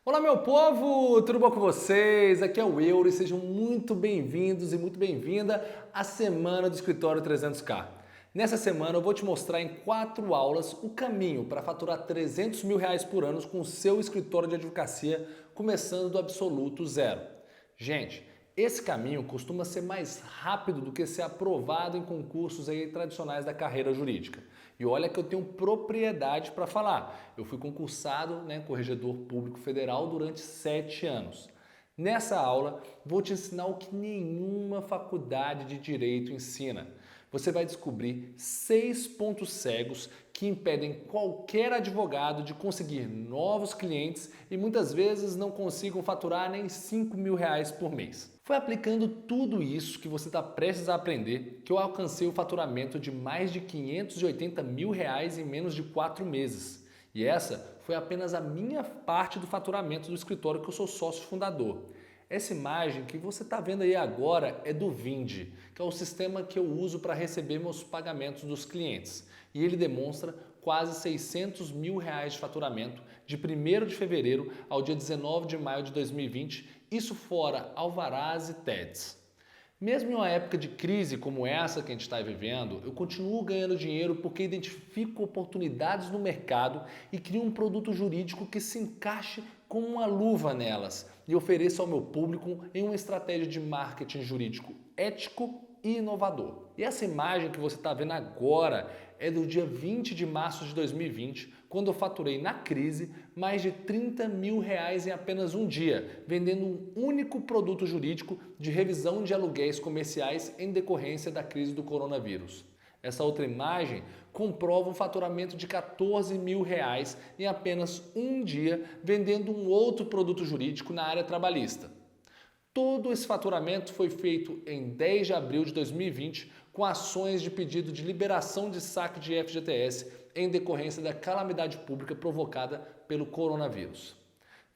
Olá, meu povo! Tudo bom com vocês? Aqui é o Euro e sejam muito bem-vindos e muito bem-vinda à Semana do Escritório 300K. Nessa semana eu vou te mostrar em 4 aulas o caminho para faturar R$ 300.000 por ano com o seu escritório de advocacia, começando do absoluto zero. Gente, esse caminho costuma ser mais rápido do que ser aprovado em concursos aí tradicionais da carreira jurídica. E olha que eu tenho propriedade para falar. Eu fui concursado, corregedor público federal durante 7 anos. Nessa aula, vou te ensinar o que nenhuma faculdade de direito ensina. Você vai descobrir 6 pontos cegos que impedem qualquer advogado de conseguir novos clientes e muitas vezes não consigam faturar nem R$ 5.000 por mês. Foi aplicando tudo isso que você está prestes a aprender que eu alcancei o faturamento de mais de R$ 580.000 em menos de 4 meses. E essa foi apenas a minha parte do faturamento do escritório que eu sou sócio fundador. Essa imagem que você está vendo aí agora é do Vindi, que é o sistema que eu uso para receber meus pagamentos dos clientes. E ele demonstra quase R$ 600.000 de faturamento de 1º de fevereiro ao dia 19 de maio de 2020, isso fora alvarás e TEDs. Mesmo em uma época de crise como essa que a gente está vivendo, eu continuo ganhando dinheiro porque identifico oportunidades no mercado e crio um produto jurídico que se encaixe como uma luva nelas e ofereço ao meu público em uma estratégia de marketing jurídico ético e inovador. E essa imagem que você está vendo agora é do dia 20 de março de 2020, quando eu faturei na crise mais de R$ 30.000 em apenas um dia, vendendo um único produto jurídico de revisão de aluguéis comerciais em decorrência da crise do coronavírus. Essa outra imagem comprova um faturamento de R$ 14.000 em apenas um dia, vendendo um outro produto jurídico na área trabalhista. Todo esse faturamento foi feito em 10 de abril de 2020 com ações de pedido de liberação de saque de FGTS em decorrência da calamidade pública provocada pelo coronavírus.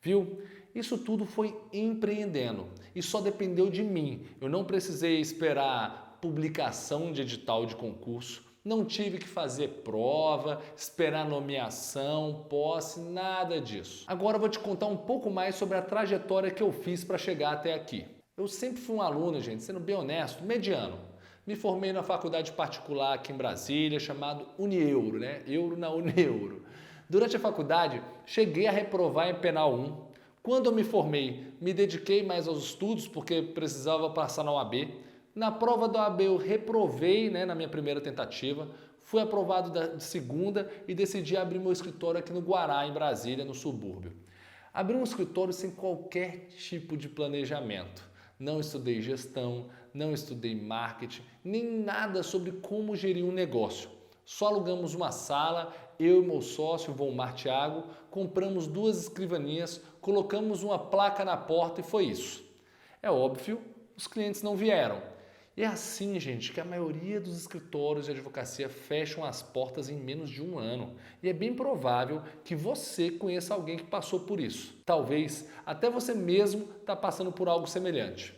Viu? Isso tudo foi empreendendo e só dependeu de mim. Eu não precisei esperar publicação de edital de concurso, não tive que fazer prova, esperar nomeação, posse, nada disso. Agora eu vou te contar um pouco mais sobre a trajetória que eu fiz para chegar até aqui. Eu sempre fui um aluno, gente, sendo bem honesto, mediano. Me formei na faculdade particular aqui em Brasília, chamado Unieuro, Euro na Unieuro. Durante a faculdade, cheguei a reprovar em Penal 1. Quando eu me formei, me dediquei mais aos estudos porque precisava passar na OAB. Na prova da OAB eu reprovei na minha primeira tentativa, fui aprovado de segunda e decidi abrir meu escritório aqui no Guará, em Brasília, no subúrbio. Abri um escritório sem qualquer tipo de planejamento. Não estudei gestão, não estudei marketing, nem nada sobre como gerir um negócio. Só alugamos uma sala, eu e meu sócio, Volmar Thiago, compramos 2 escrivaninhas, colocamos uma placa na porta e foi isso. É óbvio, os clientes não vieram. E é assim, gente, que a maioria dos escritórios de advocacia fecham as portas em menos de um ano. E é bem provável que você conheça alguém que passou por isso. Talvez até você mesmo está passando por algo semelhante.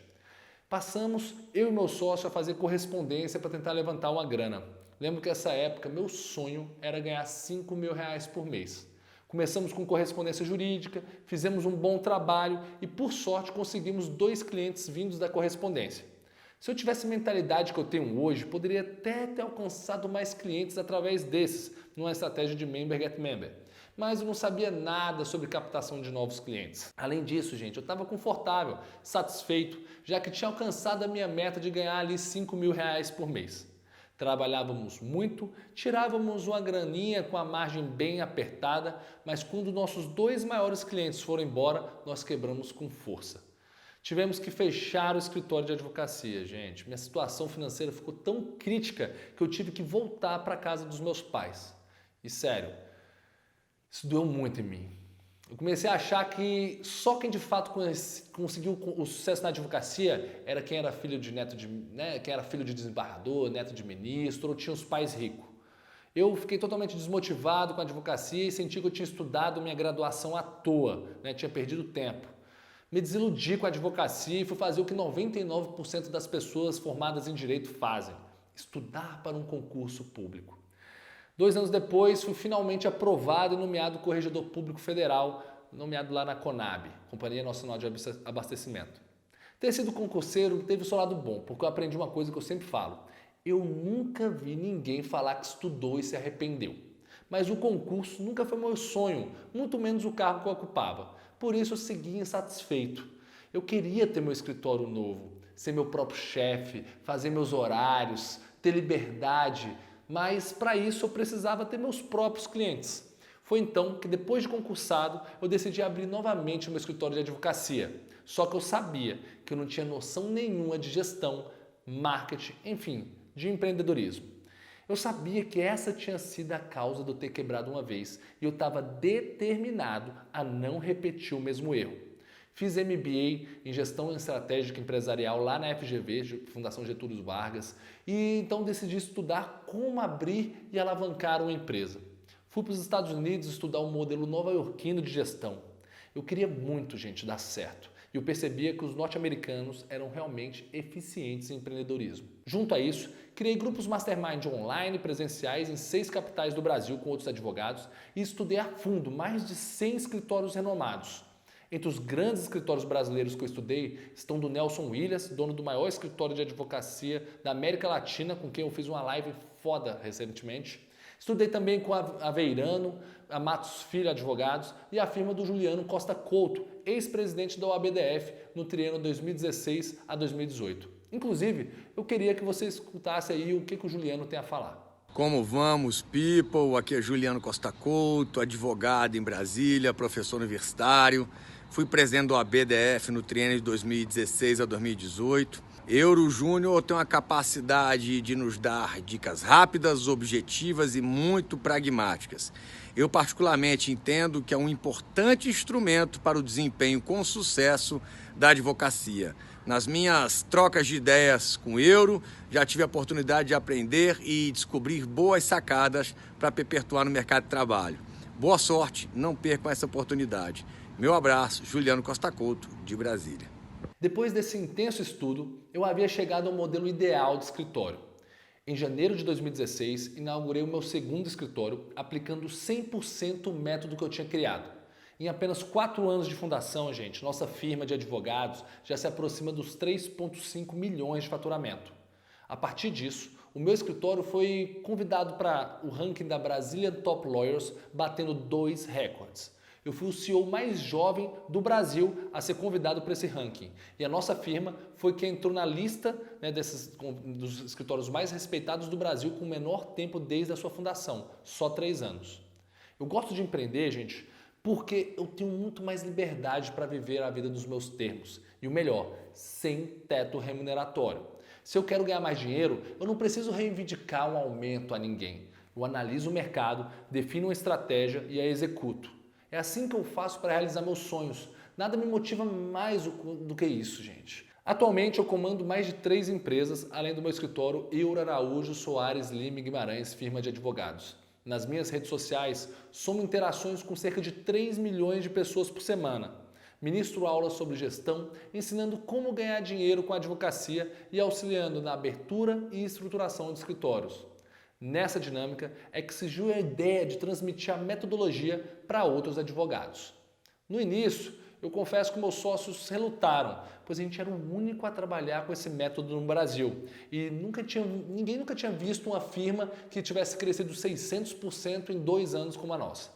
Passamos, eu e meu sócio, a fazer correspondência para tentar levantar uma grana. Lembro que nessa época meu sonho era ganhar R$ 5.000 por mês. Começamos com correspondência jurídica, fizemos um bom trabalho e por sorte conseguimos 2 clientes vindos da correspondência. Se eu tivesse a mentalidade que eu tenho hoje, poderia até ter alcançado mais clientes através desses, numa estratégia de Member Get Member. Mas eu não sabia nada sobre captação de novos clientes. Além disso, gente, eu estava confortável, satisfeito, já que tinha alcançado a minha meta de ganhar ali R$ 5.000 por mês. Trabalhávamos muito, tirávamos uma graninha com a margem bem apertada, mas quando nossos 2 maiores clientes foram embora, nós quebramos com força. Tivemos que fechar o escritório de advocacia, gente. Minha situação financeira ficou tão crítica que eu tive que voltar para a casa dos meus pais. E sério, isso doeu muito em mim. Eu comecei a achar que só quem de fato conseguiu o sucesso na advocacia era quem era filho de quem era filho de desembargador, neto de ministro, ou tinha os pais ricos. Eu fiquei totalmente desmotivado com a advocacia e senti que eu tinha estudado minha graduação à toa, tinha perdido tempo. Me desiludi com a advocacia e fui fazer o que 99% das pessoas formadas em direito fazem: estudar para um concurso público. 2 anos depois, fui finalmente aprovado e nomeado corregedor público federal nomeado lá na Conab, Companhia Nacional de Abastecimento. Ter sido concurseiro teve o seu lado bom, porque eu aprendi uma coisa que eu sempre falo. Eu nunca vi ninguém falar que estudou e se arrependeu. Mas o concurso nunca foi meu sonho, muito menos o cargo que eu ocupava. Por isso eu segui insatisfeito. Eu queria ter meu escritório novo, ser meu próprio chefe, fazer meus horários, ter liberdade, mas para isso eu precisava ter meus próprios clientes. Foi então que, depois de concursado, eu decidi abrir novamente o meu escritório de advocacia. Só que eu sabia que eu não tinha noção nenhuma de gestão, marketing, enfim, de empreendedorismo. Eu sabia que essa tinha sido a causa de eu ter quebrado uma vez e eu estava determinado a não repetir o mesmo erro. Fiz MBA em Gestão Estratégica Empresarial lá na FGV, Fundação Getúlio Vargas, e então decidi estudar como abrir e alavancar uma empresa. Fui para os Estados Unidos estudar um modelo nova-iorquino de gestão. Eu queria muito, gente, dar certo. E eu percebia que os norte-americanos eram realmente eficientes em empreendedorismo. Junto a isso, criei grupos mastermind online e presenciais em 6 capitais do Brasil com outros advogados e estudei a fundo mais de 100 escritórios renomados. Entre os grandes escritórios brasileiros que eu estudei estão do Nelson Williams, dono do maior escritório de advocacia da América Latina, com quem eu fiz uma live foda recentemente. Estudei também com a Aveirano, a Matos Filho Advogados e a firma do Juliano Costa Couto, ex-presidente da OABDF no triênio 2016 a 2018. Inclusive, eu queria que você escutasse aí o que o Juliano tem a falar. Como vamos, people? Aqui é Juliano Costa Couto, advogado em Brasília, professor universitário. Fui presidente do ABDF no triênio de 2016 a 2018. Euro Júnior tem uma capacidade de nos dar dicas rápidas, objetivas e muito pragmáticas. Eu particularmente entendo que é um importante instrumento para o desempenho com sucesso da advocacia. Nas minhas trocas de ideias com o Euro, já tive a oportunidade de aprender e descobrir boas sacadas para perpetuar no mercado de trabalho. Boa sorte, não percam essa oportunidade. Meu abraço, Juliano Costa Couto, de Brasília. Depois desse intenso estudo, eu havia chegado ao modelo ideal de escritório. Em janeiro de 2016, inaugurei o meu segundo escritório, aplicando 100% o método que eu tinha criado. Em apenas 4 anos de fundação, gente, nossa firma de advogados já se aproxima dos 3,5 milhões de faturamento. A partir disso, o meu escritório foi convidado para o ranking da Brazilian Top Lawyers, batendo 2 recordes. Eu fui o CEO mais jovem do Brasil a ser convidado para esse ranking. E a nossa firma foi quem entrou na lista, dos escritórios mais respeitados do Brasil com o menor tempo desde a sua fundação, só 3 anos. Eu gosto de empreender, gente, porque eu tenho muito mais liberdade para viver a vida dos meus termos. E o melhor, sem teto remuneratório. Se eu quero ganhar mais dinheiro, eu não preciso reivindicar um aumento a ninguém. Eu analiso o mercado, defino uma estratégia e a executo. É assim que eu faço para realizar meus sonhos. Nada me motiva mais do que isso, gente. Atualmente eu comando mais de 3 empresas, além do meu escritório Euro Araújo Soares Lima Guimarães, firma de advogados. Nas minhas redes sociais, somo interações com cerca de 3 milhões de pessoas por semana. Ministro aulas sobre gestão, ensinando como ganhar dinheiro com a advocacia e auxiliando na abertura e estruturação de escritórios. Nessa dinâmica é que surgiu a ideia de transmitir a metodologia para outros advogados. No início, eu confesso que meus sócios relutaram, pois a gente era o único a trabalhar com esse método no Brasil e ninguém nunca tinha visto uma firma que tivesse crescido 600% em 2 anos como a nossa.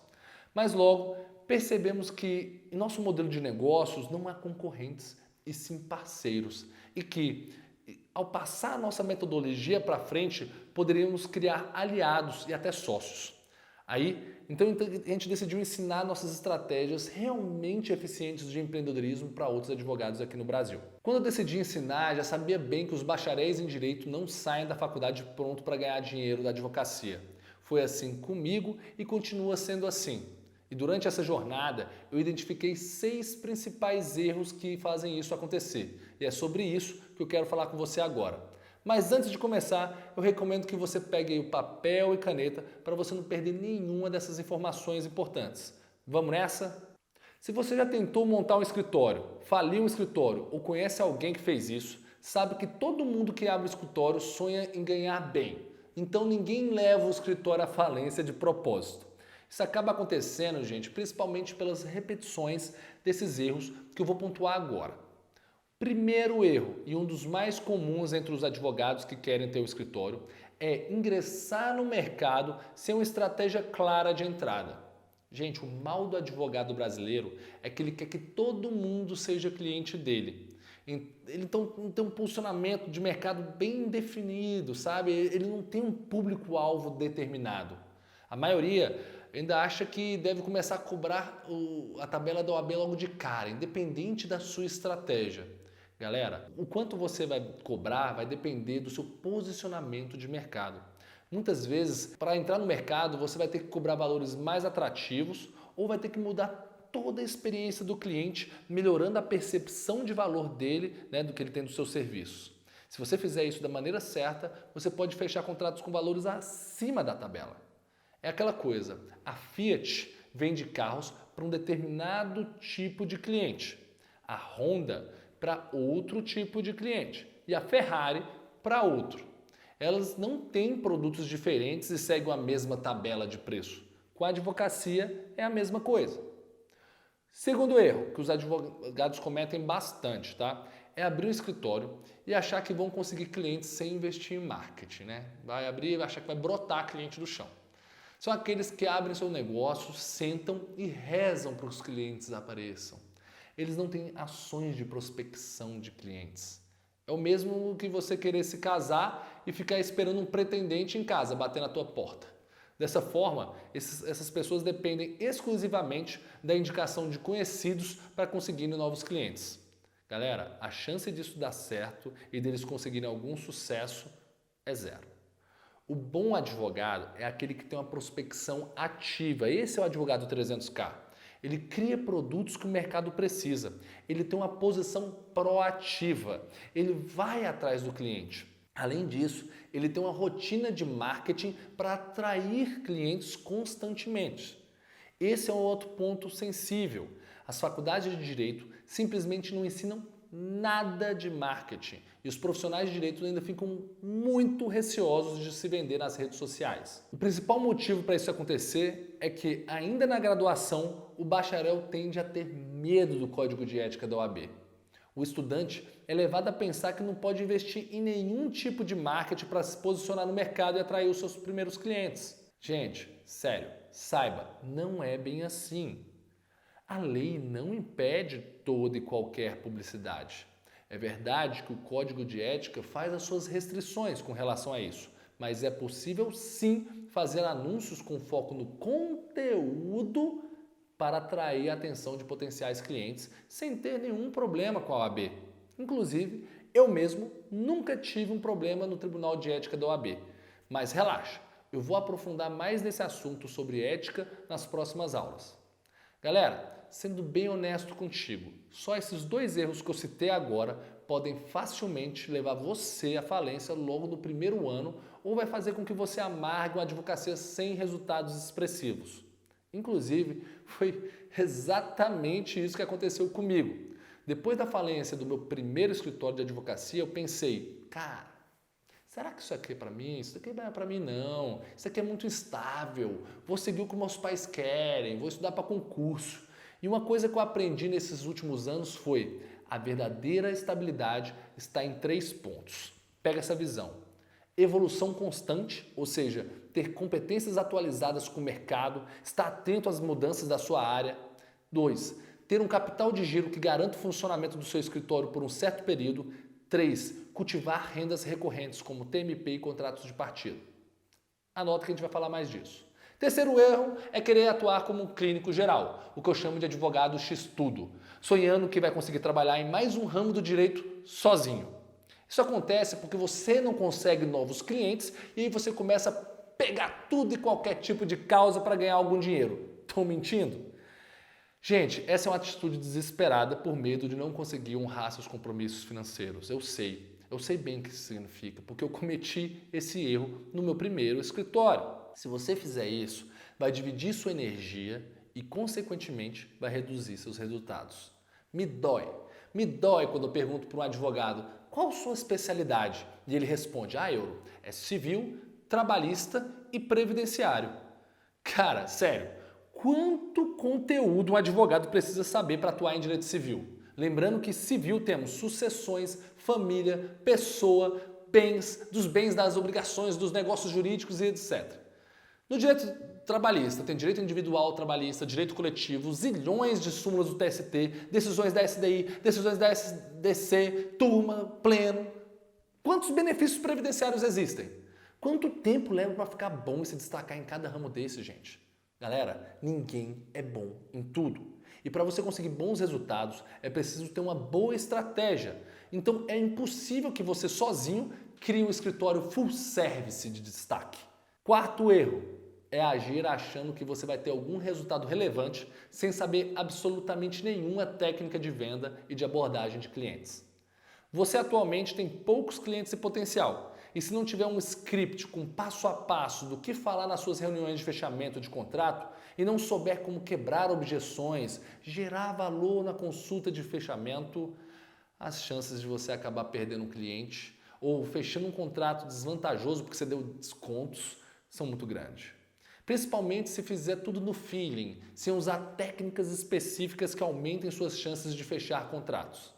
Mas logo percebemos que em nosso modelo de negócios não há concorrentes e sim parceiros e que ao passar a nossa metodologia para frente, poderíamos criar aliados e até sócios. Então a gente decidiu ensinar nossas estratégias realmente eficientes de empreendedorismo para outros advogados aqui no Brasil. Quando eu decidi ensinar, já sabia bem que os bacharéis em Direito não saem da faculdade pronto para ganhar dinheiro da advocacia. Foi assim comigo e continua sendo assim. E durante essa jornada, eu identifiquei 6 principais erros que fazem isso acontecer. E é sobre isso que eu quero falar com você agora. Mas antes de começar, eu recomendo que você pegue aí o papel e caneta para você não perder nenhuma dessas informações importantes. Vamos nessa? Se você já tentou montar um escritório, faliu um escritório ou conhece alguém que fez isso, sabe que todo mundo que abre um escritório sonha em ganhar bem. Então ninguém leva o escritório à falência de propósito. Isso acaba acontecendo, gente, principalmente pelas repetições desses erros que eu vou pontuar agora. Primeiro erro, e um dos mais comuns entre os advogados que querem ter o escritório, é ingressar no mercado sem uma estratégia clara de entrada. Gente, o mal do advogado brasileiro é que ele quer que todo mundo seja cliente dele. Ele não tem um posicionamento de mercado bem definido, sabe? Ele não tem um público-alvo determinado. A maioria ainda acha que deve começar a cobrar a tabela da OAB logo de cara, independente da sua estratégia. Galera, o quanto você vai cobrar vai depender do seu posicionamento de mercado. Muitas vezes, para entrar no mercado, você vai ter que cobrar valores mais atrativos ou vai ter que mudar toda a experiência do cliente, melhorando a percepção de valor dele, do que ele tem dos seus serviços. Se você fizer isso da maneira certa, você pode fechar contratos com valores acima da tabela. É aquela coisa, a Fiat vende carros para um determinado tipo de cliente, a Honda para outro tipo de cliente e a Ferrari para outro. Elas não têm produtos diferentes e seguem a mesma tabela de preço. Com a advocacia é a mesma coisa. Segundo erro, que os advogados cometem bastante, tá? É abrir um escritório e achar que vão conseguir clientes sem investir em marketing, Vai abrir e vai achar que vai brotar cliente do chão. São aqueles que abrem seu negócio, sentam e rezam para os clientes apareçam. Eles não têm ações de prospecção de clientes. É o mesmo que você querer se casar e ficar esperando um pretendente em casa bater na tua porta. Dessa forma, essas pessoas dependem exclusivamente da indicação de conhecidos para conseguirem novos clientes. Galera, a chance disso dar certo e deles conseguirem algum sucesso é zero. O bom advogado é aquele que tem uma prospecção ativa. Esse é o advogado 300K. Ele cria produtos que o mercado precisa. Ele tem uma posição proativa. Ele vai atrás do cliente. Além disso, ele tem uma rotina de marketing para atrair clientes constantemente. Esse é um outro ponto sensível. As faculdades de direito simplesmente não ensinam nada de marketing e os profissionais de direito ainda ficam muito receosos de se vender nas redes sociais. O principal motivo para isso acontecer é que, ainda na graduação, o bacharel tende a ter medo do código de ética da OAB. O estudante é levado a pensar que não pode investir em nenhum tipo de marketing para se posicionar no mercado e atrair os seus primeiros clientes. Gente, sério, saiba, não é bem assim. A lei não impede toda e qualquer publicidade. É verdade que o Código de Ética faz as suas restrições com relação a isso, mas é possível sim fazer anúncios com foco no conteúdo para atrair a atenção de potenciais clientes sem ter nenhum problema com a OAB. Inclusive, eu mesmo nunca tive um problema no Tribunal de Ética da OAB. Mas relaxa, eu vou aprofundar mais nesse assunto sobre ética nas próximas aulas. Galera, sendo bem honesto contigo, só esses 2 erros que eu citei agora podem facilmente levar você à falência logo no primeiro ano ou vai fazer com que você amargue uma advocacia sem resultados expressivos. Inclusive, foi exatamente isso que aconteceu comigo. Depois da falência do meu primeiro escritório de advocacia, eu pensei, cara, será que isso aqui é para mim? Isso aqui não é para mim não. Isso aqui é muito instável. Vou seguir o que meus pais querem, vou estudar para concurso. E uma coisa que eu aprendi nesses últimos anos foi a verdadeira estabilidade está em 3 pontos. Pega essa visão. Evolução constante, ou seja, ter competências atualizadas com o mercado, estar atento às mudanças da sua área. 2, ter um capital de giro que garanta o funcionamento do seu escritório por um certo período. 3, cultivar rendas recorrentes como TMP e contratos de partido. Anota que a gente vai falar mais disso. Terceiro erro é querer atuar como um clínico geral, o que eu chamo de advogado x-tudo, sonhando que vai conseguir trabalhar em mais um ramo do direito sozinho. Isso acontece porque você não consegue novos clientes e aí você começa a pegar tudo e qualquer tipo de causa para ganhar algum dinheiro. Estou mentindo? Gente, essa é uma atitude desesperada por medo de não conseguir honrar seus compromissos financeiros. Eu sei bem o que isso significa, porque eu cometi esse erro no meu primeiro escritório. Se você fizer isso, vai dividir sua energia e, consequentemente, vai reduzir seus resultados. Me dói quando eu pergunto para um advogado qual a sua especialidade e ele responde, Euro, é civil, trabalhista e previdenciário. Cara, sério, quanto conteúdo um advogado precisa saber para atuar em direito civil? Lembrando que civil temos sucessões, família, pessoa, bens, dos bens das obrigações, dos negócios jurídicos e etc. No direito trabalhista, tem direito individual trabalhista, direito coletivo, zilhões de súmulas do TST, decisões da SDI, decisões da SDC, turma, pleno. Quantos benefícios previdenciários existem? Quanto tempo leva para ficar bom e se destacar em cada ramo desse, gente? Galera, ninguém é bom em tudo. E para você conseguir bons resultados, é preciso ter uma boa estratégia. Então é impossível que você sozinho crie um escritório full service de destaque. Quarto erro é agir achando que você vai ter algum resultado relevante sem saber absolutamente nenhuma técnica de venda e de abordagem de clientes. Você atualmente tem poucos clientes em potencial. E se não tiver um script com passo a passo do que falar nas suas reuniões de fechamento de contrato e não souber como quebrar objeções, gerar valor na consulta de fechamento, as chances de você acabar perdendo um cliente ou fechando um contrato desvantajoso porque você deu descontos são muito grandes. Principalmente se fizer tudo no feeling, sem usar técnicas específicas que aumentem suas chances de fechar contratos.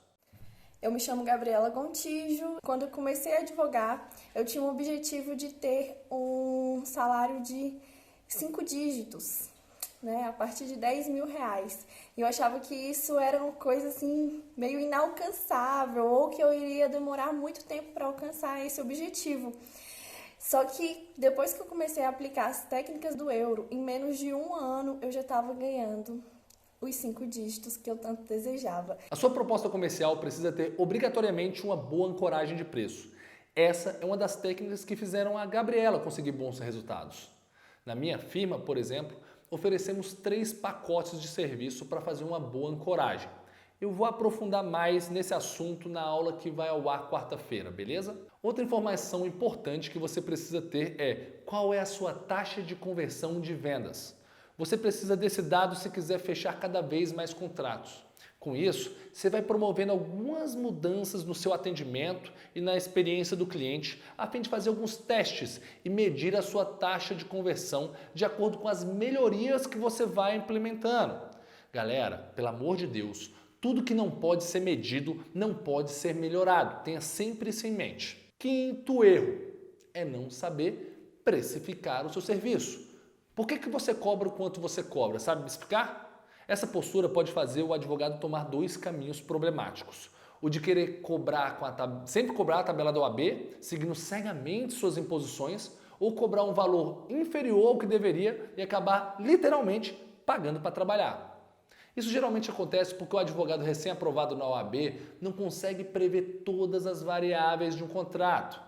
Eu me chamo Gabriela Gontijo. Quando eu comecei a advogar, eu tinha o objetivo de ter um salário de 5 dígitos, né? A partir de R$10.000. E eu achava que isso era uma coisa assim, meio inalcançável, ou que eu iria demorar muito tempo para alcançar esse objetivo. Só que depois que eu comecei a aplicar as técnicas do euro, em menos de um ano eu já estava ganhando os 5 dígitos que eu tanto desejava. A sua proposta comercial precisa ter obrigatoriamente uma boa ancoragem de preço. Essa é uma das técnicas que fizeram a Gabriela conseguir bons resultados. Na minha firma, por exemplo, oferecemos 3 pacotes de serviço para fazer uma boa ancoragem. Eu vou aprofundar mais nesse assunto na aula que vai ao ar quarta-feira, beleza? Outra informação importante que você precisa ter é qual é a sua taxa de conversão de vendas. Você precisa desse dado se quiser fechar cada vez mais contratos. Com isso, você vai promovendo algumas mudanças no seu atendimento e na experiência do cliente, a fim de fazer alguns testes e medir a sua taxa de conversão de acordo com as melhorias que você vai implementando. Galera, pelo amor de Deus, tudo que não pode ser medido não pode ser melhorado. Tenha sempre isso em mente. Quinto erro é não saber precificar o seu serviço. Por que você cobra o quanto você cobra? Sabe me explicar? Essa postura pode fazer o advogado tomar 2 caminhos problemáticos. O de querer cobrar sempre cobrar a tabela da OAB, seguindo cegamente suas imposições, ou cobrar um valor inferior ao que deveria e acabar literalmente pagando para trabalhar. Isso geralmente acontece porque o advogado recém-aprovado na OAB não consegue prever todas as variáveis de um contrato.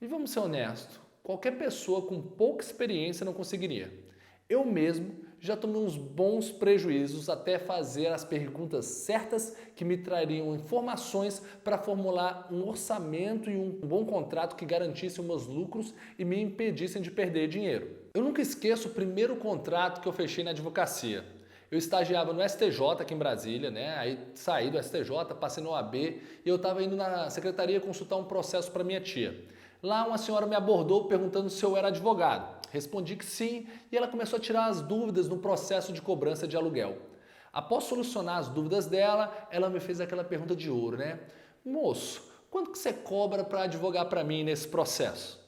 E vamos ser honestos, qualquer pessoa com pouca experiência não conseguiria. Eu mesmo já tomei uns bons prejuízos até fazer as perguntas certas que me trariam informações para formular um orçamento e um bom contrato que garantisse meus lucros e me impedissem de perder dinheiro. Eu nunca esqueço o primeiro contrato que eu fechei na advocacia. Eu estagiava no STJ aqui em Brasília, né? Aí saí do STJ, passei no OAB e eu estava indo na secretaria consultar um processo para minha tia. Lá uma senhora me abordou perguntando se eu era advogado. Respondi que sim e ela começou a tirar as dúvidas no processo de cobrança de aluguel. Após solucionar as dúvidas dela, ela me fez aquela pergunta de ouro, né? Moço, quanto que você cobra para advogar para mim nesse processo?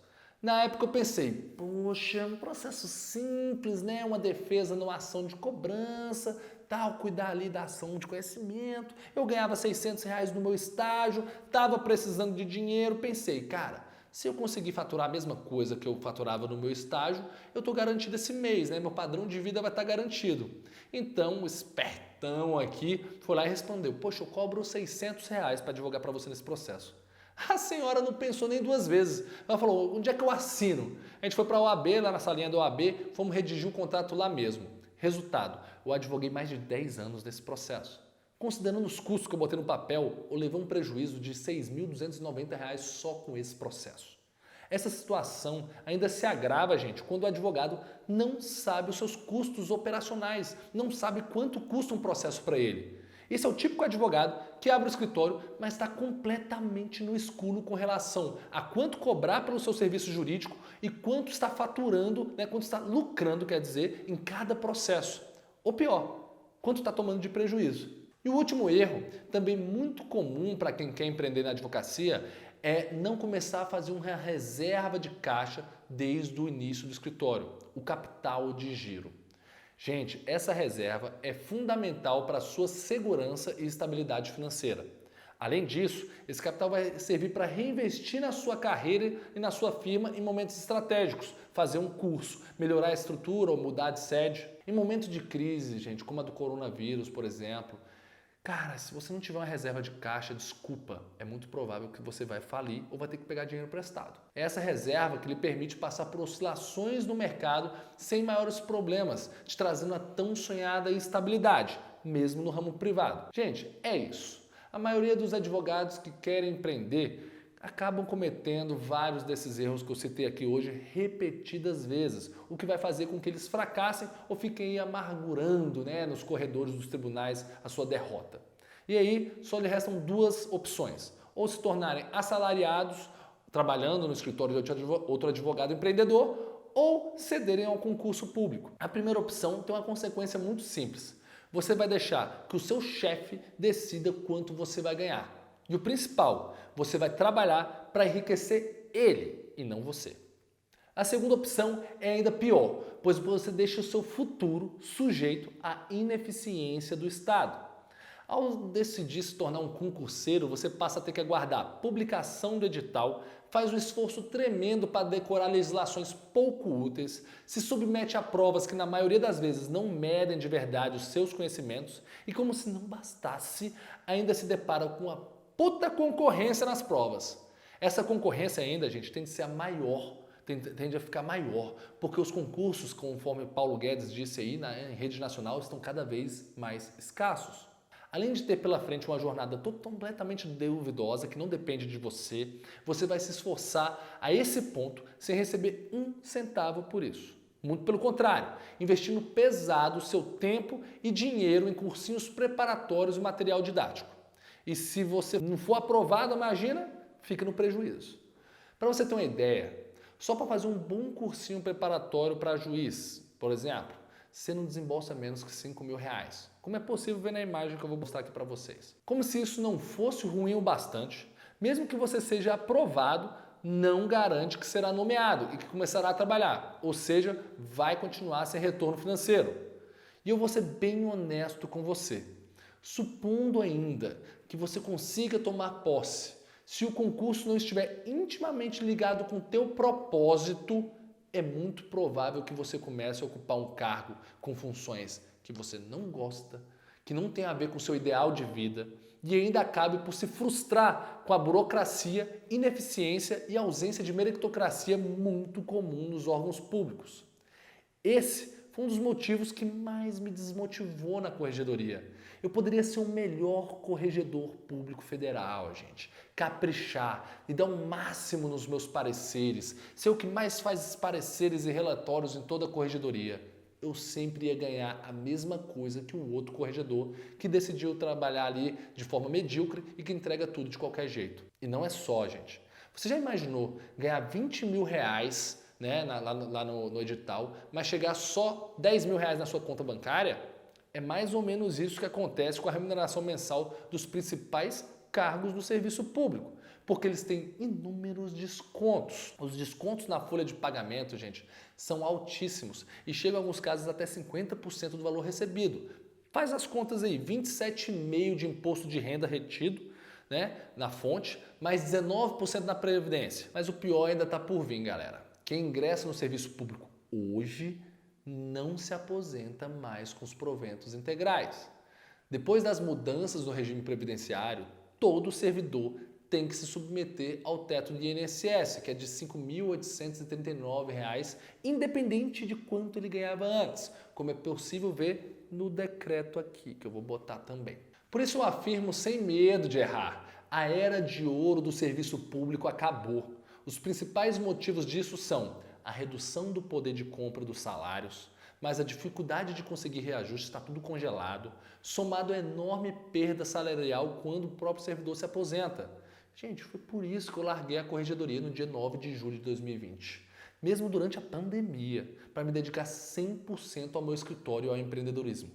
Na época eu pensei, poxa, um processo simples, né? Uma defesa numa ação de cobrança, tal, cuidar ali da ação de conhecimento. Eu ganhava R$600 no meu estágio, estava precisando de dinheiro. Pensei, cara, se eu conseguir faturar a mesma coisa que eu faturava no meu estágio, eu estou garantido esse mês, né? Meu padrão de vida vai estar garantido. Então, o espertão aqui foi lá e respondeu, poxa, eu cobro R$600 para advogar para você nesse processo. A senhora não pensou nem 2 vezes. Ela falou, onde é que eu assino? A gente foi para a OAB, lá na salinha da OAB, fomos redigir um contrato lá mesmo. Resultado, eu advoguei mais de 10 anos nesse processo. Considerando os custos que eu botei no papel, eu levei um prejuízo de R$6.290 só com esse processo. Essa situação ainda se agrava, gente, quando o advogado não sabe os seus custos operacionais, não sabe quanto custa um processo para ele. Esse é o típico advogado que abre o escritório, mas está completamente no escuro com relação a quanto cobrar pelo seu serviço jurídico e quanto está faturando, né, quanto está lucrando, quer dizer, em cada processo. Ou pior, quanto está tomando de prejuízo. E o último erro, também muito comum para quem quer empreender na advocacia, é não começar a fazer uma reserva de caixa desde o início do escritório, o capital de giro. Gente, essa reserva é fundamental para a sua segurança e estabilidade financeira. Além disso, esse capital vai servir para reinvestir na sua carreira e na sua firma em momentos estratégicos, fazer um curso, melhorar a estrutura ou mudar de sede. Em momentos de crise, gente, como a do coronavírus, por exemplo, cara, se você não tiver uma reserva de caixa, desculpa, é muito provável que você vai falir ou vai ter que pegar dinheiro emprestado. É essa reserva que lhe permite passar por oscilações no mercado sem maiores problemas, te trazendo a tão sonhada estabilidade, mesmo no ramo privado. Gente, é isso. A maioria dos advogados que querem empreender acabam cometendo vários desses erros que eu citei aqui hoje repetidas vezes, o que vai fazer com que eles fracassem ou fiquem amargurando, né, nos corredores dos tribunais a sua derrota. E aí só lhe restam duas opções: ou se tornarem assalariados, trabalhando no escritório de outro advogado empreendedor, ou cederem ao concurso público. A primeira opção tem uma consequência muito simples. Você vai deixar que o seu chefe decida quanto você vai ganhar. E o principal, você vai trabalhar para enriquecer ele e não você. A segunda opção é ainda pior, pois você deixa o seu futuro sujeito à ineficiência do Estado. Ao decidir se tornar um concurseiro, você passa a ter que aguardar a publicação do edital, faz um esforço tremendo para decorar legislações pouco úteis, se submete a provas que na maioria das vezes não medem de verdade os seus conhecimentos e, como se não bastasse, ainda se depara com uma puta concorrência nas provas. Essa concorrência ainda, gente, tende a ser a maior, tende a ficar maior, porque os concursos, conforme Paulo Guedes disse aí em rede nacional, estão cada vez mais escassos. Além de ter pela frente uma jornada completamente duvidosa, que não depende de você, você vai se esforçar a esse ponto sem receber um centavo por isso. Muito pelo contrário, investindo pesado seu tempo e dinheiro em cursinhos preparatórios e material didático. E se você não for aprovado, imagina, fica no prejuízo. Para você ter uma ideia, só para fazer um bom cursinho preparatório para juiz, por exemplo, você não desembolsa menos que R$5.000. Como é possível ver na imagem que eu vou mostrar aqui para vocês. Como se isso não fosse ruim o bastante, mesmo que você seja aprovado, não garante que será nomeado e que começará a trabalhar. Ou seja, vai continuar sem retorno financeiro. E eu vou ser bem honesto com você. Supondo ainda que você consiga tomar posse, se o concurso não estiver intimamente ligado com o teu propósito, é muito provável que você comece a ocupar um cargo com funções que você não gosta, que não tem a ver com o seu ideal de vida e ainda acabe por se frustrar com a burocracia, ineficiência e ausência de meritocracia muito comum nos órgãos públicos. Esse foi um dos motivos que mais me desmotivou na corregedoria. Eu poderia ser o melhor corregedor público federal, gente. Caprichar e dar o máximo nos meus pareceres, ser o que mais faz pareceres e relatórios em toda a corregedoria. Eu sempre ia ganhar a mesma coisa que o outro corregedor que decidiu trabalhar ali de forma medíocre e que entrega tudo de qualquer jeito. E não é só, gente. Você já imaginou ganhar R$20.000, né, lá no edital, mas chegar só R$10.000 na sua conta bancária? É mais ou menos isso que acontece com a remuneração mensal dos principais cargos do serviço público, porque eles têm inúmeros descontos. Os descontos na folha de pagamento, gente, são altíssimos e chegam em alguns casos até 50% do valor recebido. Faz as contas aí, 27,5% de imposto de renda retido, né, na fonte, mais 19% na Previdência. Mas o pior ainda está por vir, galera. Quem ingressa no serviço público hoje não se aposenta mais com os proventos integrais. Depois das mudanças no regime previdenciário, todo servidor tem que se submeter ao teto do INSS, que é de R$ 5.839, independente de quanto ele ganhava antes, como é possível ver no decreto aqui, que eu vou botar também. Por isso eu afirmo sem medo de errar, a era de ouro do serviço público acabou. Os principais motivos disso são a redução do poder de compra dos salários, mas a dificuldade de conseguir reajuste está tudo congelado, somado à enorme perda salarial quando o próprio servidor se aposenta. Gente, foi por isso que eu larguei a corregedoria no dia 9 de julho de 2020, mesmo durante a pandemia, para me dedicar 100% ao meu escritório e ao empreendedorismo.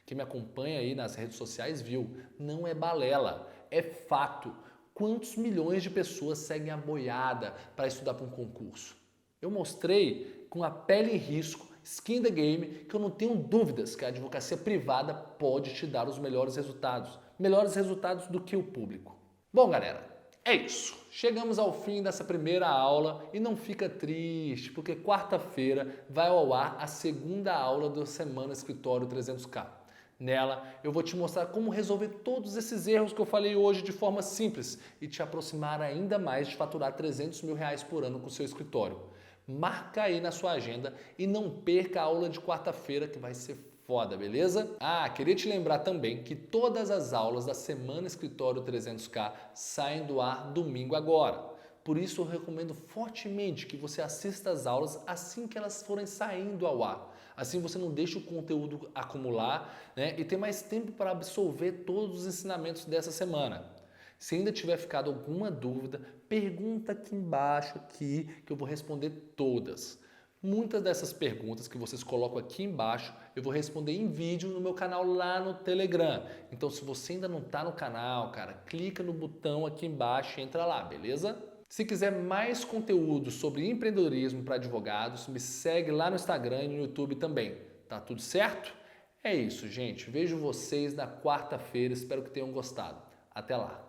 Quem me acompanha aí nas redes sociais viu, não é balela, é fato. Quantos milhões de pessoas seguem a boiada para estudar para um concurso? Eu mostrei com a pele em risco, skin in the game, que eu não tenho dúvidas que a advocacia privada pode te dar os melhores resultados do que o público. Bom, galera, é isso. Chegamos ao fim dessa primeira aula e não fica triste, porque quarta-feira vai ao ar a segunda aula da Semana Escritório 300K. Nela, eu vou te mostrar como resolver todos esses erros que eu falei hoje de forma simples e te aproximar ainda mais de faturar R$300 mil por ano com o seu escritório. Marca aí na sua agenda e não perca a aula de quarta-feira que vai ser foda, beleza? Queria te lembrar também que todas as aulas da Semana Escritório 300K saem do ar domingo agora. Por isso eu recomendo fortemente que você assista às aulas assim que elas forem saindo ao ar. Assim você não deixa o conteúdo acumular, né, e ter mais tempo para absorver todos os ensinamentos dessa semana. Se ainda tiver ficado alguma dúvida, pergunta aqui embaixo que eu vou responder todas. Muitas dessas perguntas que vocês colocam aqui embaixo, eu vou responder em vídeo no meu canal lá no Telegram. Então se você ainda não está no canal, cara, clica no botão aqui embaixo e entra lá, beleza? Se quiser mais conteúdo sobre empreendedorismo para advogados, me segue lá no Instagram e no YouTube também. Tá tudo certo? É isso, gente. Vejo vocês na quarta-feira. Espero que tenham gostado. Até lá!